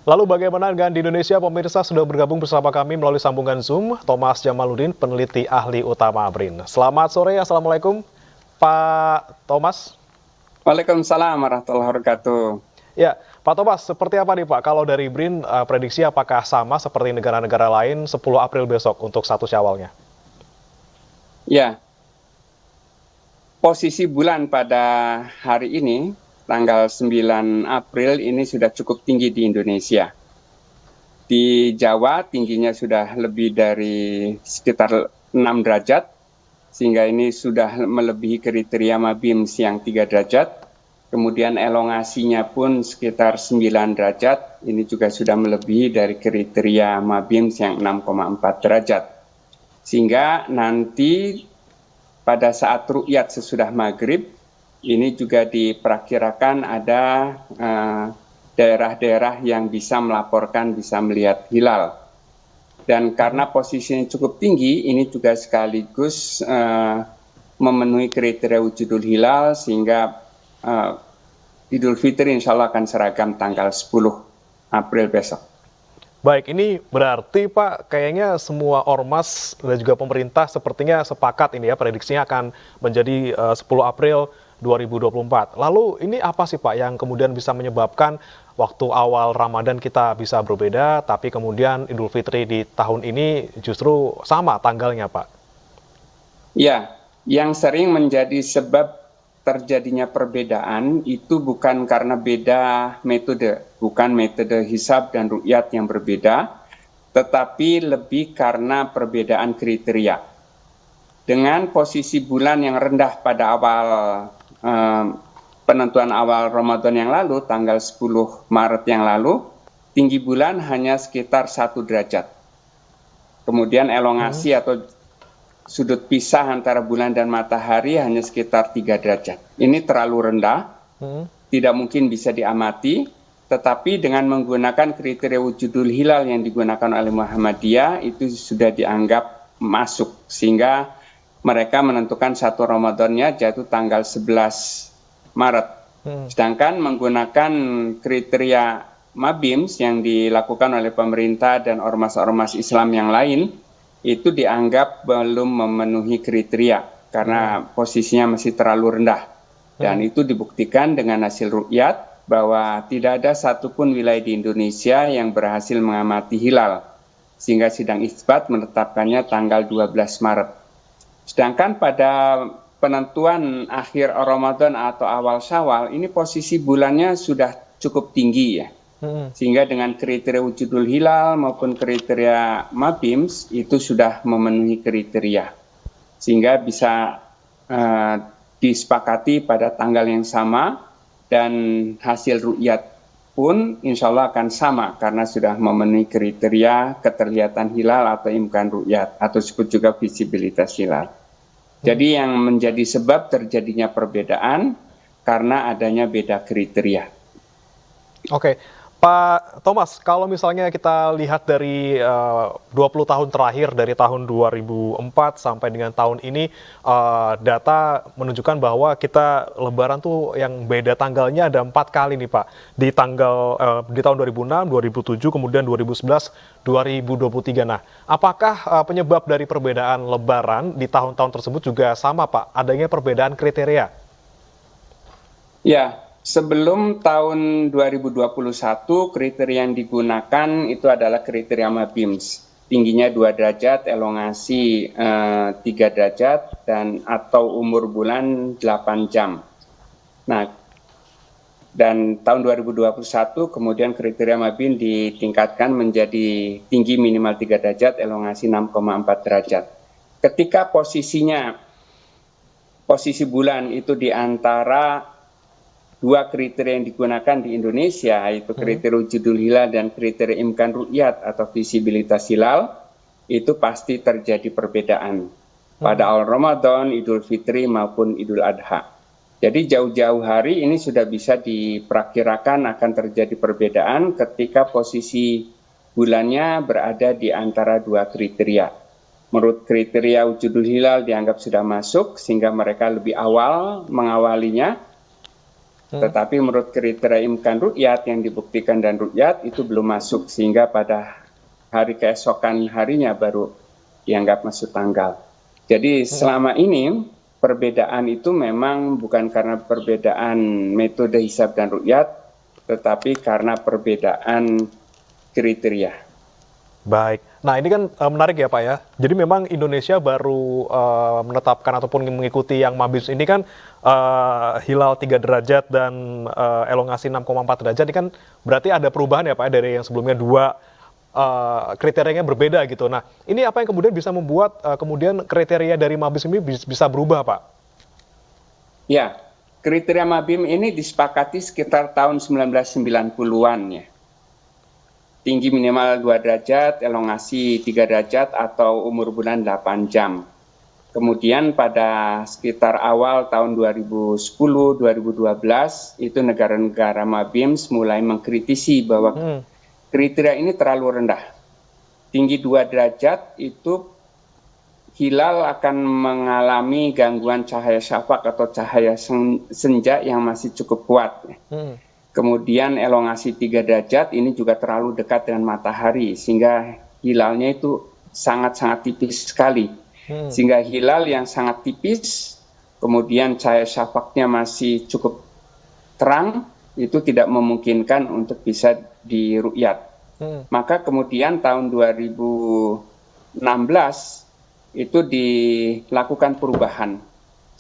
Lalu bagaimana dengan di Indonesia, pemirsa sudah bergabung bersama kami melalui sambungan Zoom, Thomas Jamaludin, peneliti ahli utama BRIN. Selamat sore, Assalamualaikum Pak Thomas. Waalaikumsalam warahmatullahi wabarakatuh. Ya, Pak Thomas, seperti apa nih Pak, kalau dari BRIN prediksi apakah sama seperti negara-negara lain 10 April besok untuk 1 Syawalnya? Ya, posisi bulan pada hari ini, tanggal 9 April ini sudah cukup tinggi di Indonesia. Di Jawa tingginya sudah lebih dari sekitar 6 derajat, sehingga ini sudah melebihi kriteria Mabims yang 3 derajat. Kemudian elongasinya pun sekitar 9 derajat, ini juga sudah melebihi dari kriteria Mabims yang 6,4 derajat. Sehingga nanti pada saat ru'yat sesudah maghrib, ini juga diperkirakan ada daerah-daerah yang bisa melaporkan, bisa melihat hilal. Dan karena posisinya cukup tinggi, ini juga sekaligus memenuhi kriteria wujudul hilal, sehingga Idul Fitri insya Allah akan seragam tanggal 10 April besok. Baik, ini berarti Pak, kayaknya semua ormas dan juga pemerintah sepertinya sepakat ini ya, prediksinya akan menjadi 10 April 2024. Lalu ini apa sih Pak yang kemudian bisa menyebabkan waktu awal Ramadan kita bisa berbeda, tapi kemudian Idul Fitri di tahun ini justru sama tanggalnya Pak? Ya, yang sering menjadi sebab terjadinya perbedaan itu bukan karena beda metode, bukan metode hisab dan ru'yat yang berbeda, tetapi lebih karena perbedaan kriteria. Dengan posisi bulan yang rendah pada awal penentuan awal Ramadan yang lalu, tanggal 10 Maret yang lalu, tinggi bulan hanya sekitar 1 derajat. Kemudian elongasi atau sudut pisah antara bulan dan matahari hanya sekitar 3 derajat. Ini terlalu rendah, tidak mungkin bisa diamati, tetapi dengan menggunakan kriteria wujudul hilal yang digunakan oleh Muhammadiyah, itu sudah dianggap masuk, sehingga mereka menentukan 1 Ramadannya jatuh tanggal 11 Maret. Sedangkan menggunakan kriteria Mabims yang dilakukan oleh pemerintah dan ormas-ormas Islam yang lain, itu dianggap belum memenuhi kriteria karena posisinya masih terlalu rendah. Dan itu dibuktikan dengan hasil ru'yat bahwa tidak ada satupun wilayah di Indonesia yang berhasil mengamati hilal, sehingga sidang isbat menetapkannya tanggal 12 Maret. Sedangkan pada penentuan akhir Ramadan atau awal Syawal, ini posisi bulannya sudah cukup tinggi ya. Sehingga dengan kriteria wujudul hilal maupun kriteria Mabims itu sudah memenuhi kriteria. Sehingga bisa disepakati pada tanggal yang sama dan hasil ru'yat pun insya Allah akan sama karena sudah memenuhi kriteria keterlihatan hilal atau imkan ru'yat atau disebut juga visibilitas hilal. Jadi yang menjadi sebab terjadinya perbedaan karena adanya beda kriteria. Oke, Pak Thomas, kalau misalnya kita lihat dari 20 tahun terakhir, dari tahun 2004 sampai dengan tahun ini, data menunjukkan bahwa kita Lebaran tuh yang beda tanggalnya ada 4 kali nih Pak. Di tahun 2006, 2007, kemudian 2011, 2023. Nah, apakah penyebab dari perbedaan Lebaran di tahun-tahun tersebut juga sama Pak? Adanya perbedaan kriteria? Ya, sebelum tahun 2021, kriteria yang digunakan itu adalah kriteria Mabims. Tingginya 2 derajat, elongasi 3 derajat, dan atau umur bulan 8 jam. Nah, dan tahun 2021 kemudian kriteria Mabim ditingkatkan menjadi tinggi minimal 3 derajat, elongasi 6,4 derajat. Ketika posisi bulan itu di antara 2 kriteria yang digunakan di Indonesia, yaitu kriteria wujudul hilal dan kriteria imkan ru'yat atau visibilitas hilal, itu pasti terjadi perbedaan pada awal Ramadan, Idul Fitri maupun Idul Adha. Jadi jauh-jauh hari ini sudah bisa diperkirakan akan terjadi perbedaan ketika posisi bulannya berada di antara 2 kriteria. Menurut kriteria wujudul hilal dianggap sudah masuk sehingga mereka lebih awal mengawalinya. Tetapi menurut kriteria imkan rukyat yang dibuktikan dan rukyat itu belum masuk, sehingga pada hari keesokan harinya baru dianggap masuk tanggal. Jadi selama ini perbedaan itu memang bukan karena perbedaan metode hisab dan rukyat, tetapi karena perbedaan kriteria. Baik. Nah, ini kan menarik ya Pak ya. Jadi memang Indonesia baru menetapkan ataupun mengikuti yang MABIMS ini kan hilal 3 derajat dan elongasi 6,4 derajat. Ini kan berarti ada perubahan ya Pak ya, dari yang sebelumnya dua kriterianya berbeda gitu. Nah, ini apa yang kemudian bisa membuat kemudian kriteria dari MABIMS ini bisa berubah Pak? Ya, kriteria MABIM ini disepakati sekitar tahun 1990-an ya. Tinggi minimal 2 derajat, elongasi 3 derajat, atau umur bulan 8 jam. Kemudian pada sekitar awal tahun 2010-2012, itu negara-negara MABIMS mulai mengkritisi bahwa kriteria ini terlalu rendah. Tinggi 2 derajat itu hilal akan mengalami gangguan cahaya syafaq atau cahaya senja yang masih cukup kuat. Kemudian elongasi 3 derajat ini juga terlalu dekat dengan matahari, sehingga hilalnya itu sangat-sangat tipis sekali. Sehingga hilal yang sangat tipis, kemudian cahaya syafaqnya masih cukup terang, itu tidak memungkinkan untuk bisa diru'yat. Maka kemudian tahun 2016 itu dilakukan perubahan.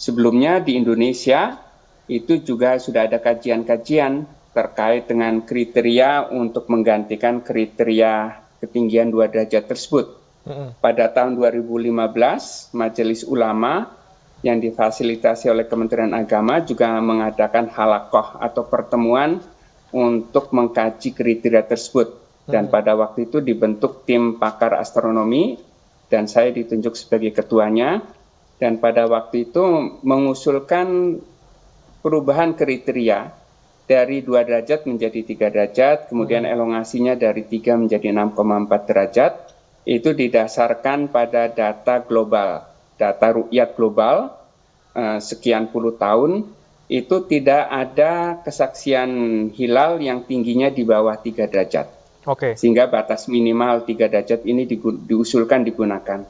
Sebelumnya di Indonesia itu juga sudah ada kajian-kajian terkait dengan kriteria untuk menggantikan kriteria ketinggian 2 derajat tersebut. Pada tahun 2015, Majelis Ulama yang difasilitasi oleh Kementerian Agama juga mengadakan halakoh atau pertemuan untuk mengkaji kriteria tersebut. Dan pada waktu itu dibentuk tim pakar astronomi dan saya ditunjuk sebagai ketuanya. Dan pada waktu itu mengusulkan perubahan kriteria dari 2 derajat menjadi 3 derajat, kemudian elongasinya dari 3 menjadi 6,4 derajat, itu didasarkan pada data global, data ru'yat global, sekian puluh tahun, itu tidak ada kesaksian hilal yang tingginya di bawah 3 derajat. Sehingga batas minimal 3 derajat ini diusulkan digunakan.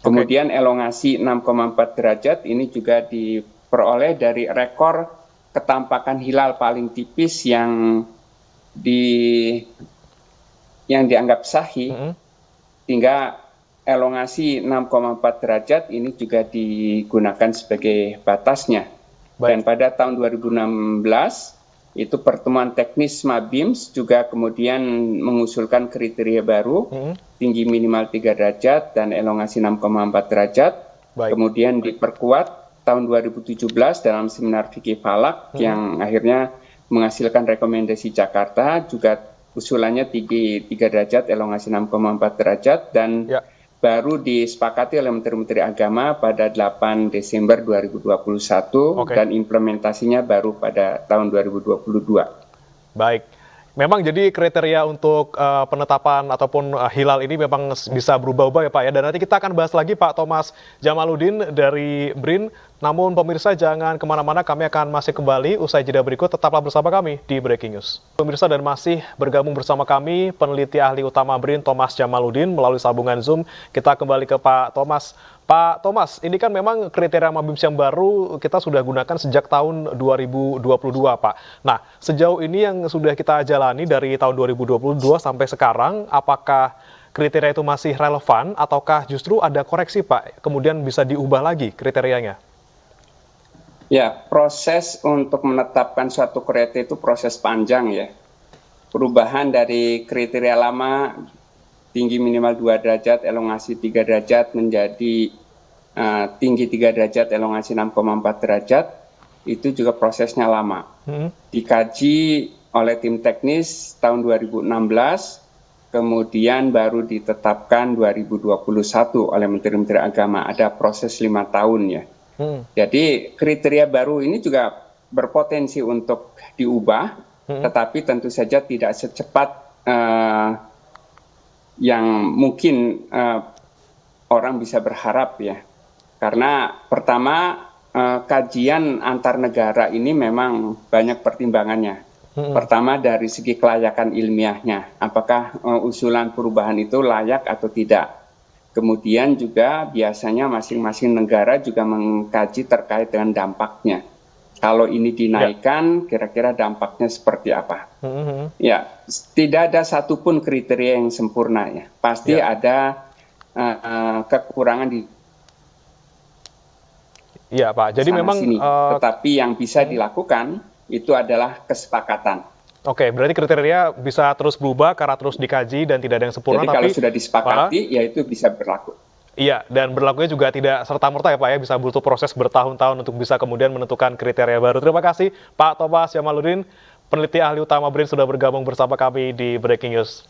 Kemudian elongasi 6,4 derajat ini juga diperoleh dari rekor ketampakan hilal paling tipis yang dianggap sahih, hingga elongasi 6,4 derajat ini juga digunakan sebagai batasnya. Dan pada tahun 2016 itu pertemuan teknis MABIMS juga kemudian mengusulkan kriteria baru, tinggi minimal 3 derajat dan elongasi 6,4 derajat. Kemudian diperkuat tahun 2017 dalam seminar fikih falak yang akhirnya menghasilkan rekomendasi Jakarta, juga usulannya tinggi 3 derajat, elongasi 6,4 derajat, dan baru disepakati oleh Menteri-Menteri Agama pada 8 Desember 2021 dan implementasinya baru pada tahun 2022. Baik. Memang jadi kriteria untuk penetapan ataupun hilal ini memang bisa berubah-ubah ya Pak ya. Dan nanti kita akan bahas lagi Pak Thomas Djamaluddin dari BRIN. Namun pemirsa jangan kemana-mana, kami akan masih kembali usai jeda berikut. Tetaplah bersama kami di Breaking News. Pemirsa, dan masih bergabung bersama kami peneliti ahli utama BRIN Thomas Djamaluddin melalui sambungan Zoom. Kita kembali ke Pak Thomas. Pak Thomas, ini kan memang kriteria MABIMS yang baru kita sudah gunakan sejak tahun 2022, Pak. Nah, sejauh ini yang sudah kita jalani dari tahun 2022 sampai sekarang, apakah kriteria itu masih relevan ataukah justru ada koreksi, Pak? Kemudian bisa diubah lagi kriterianya? Ya, proses untuk menetapkan suatu kriteria itu proses panjang ya. Perubahan dari kriteria lama tinggi minimal 2 derajat, elongasi 3 derajat menjadi tinggi 3 derajat, elongasi 6,4 derajat, itu juga prosesnya lama. Dikaji oleh tim teknis tahun 2016, kemudian baru ditetapkan 2021 oleh Menteri-Menteri Agama. Ada proses 5 tahun ya. Jadi kriteria baru ini juga berpotensi untuk diubah, tetapi tentu saja tidak secepat yang mungkin orang bisa berharap ya. Karena pertama kajian antar negara ini memang banyak pertimbangannya. Pertama dari segi kelayakan ilmiahnya, apakah usulan perubahan itu layak atau tidak. Kemudian juga biasanya masing-masing negara juga mengkaji terkait dengan dampaknya. Kalau ini dinaikkan, kira-kira dampaknya seperti apa? Ya, tidak ada satupun kriteria yang sempurna ya. Pasti ada kekurangan di Iya, Pak. Jadi sana memang sini. Tetapi yang bisa dilakukan itu adalah kesepakatan. Oke, berarti kriteria bisa terus berubah karena terus dikaji dan tidak ada yang sempurna. Jadi kalau sudah disepakati, ya itu bisa berlaku. Iya, dan berlakunya juga tidak serta-merta ya Pak ya, bisa butuh proses bertahun-tahun untuk bisa kemudian menentukan kriteria baru. Terima kasih Pak Thomas Jamaludin, peneliti ahli utama BRIN sudah bergabung bersama kami di Breaking News.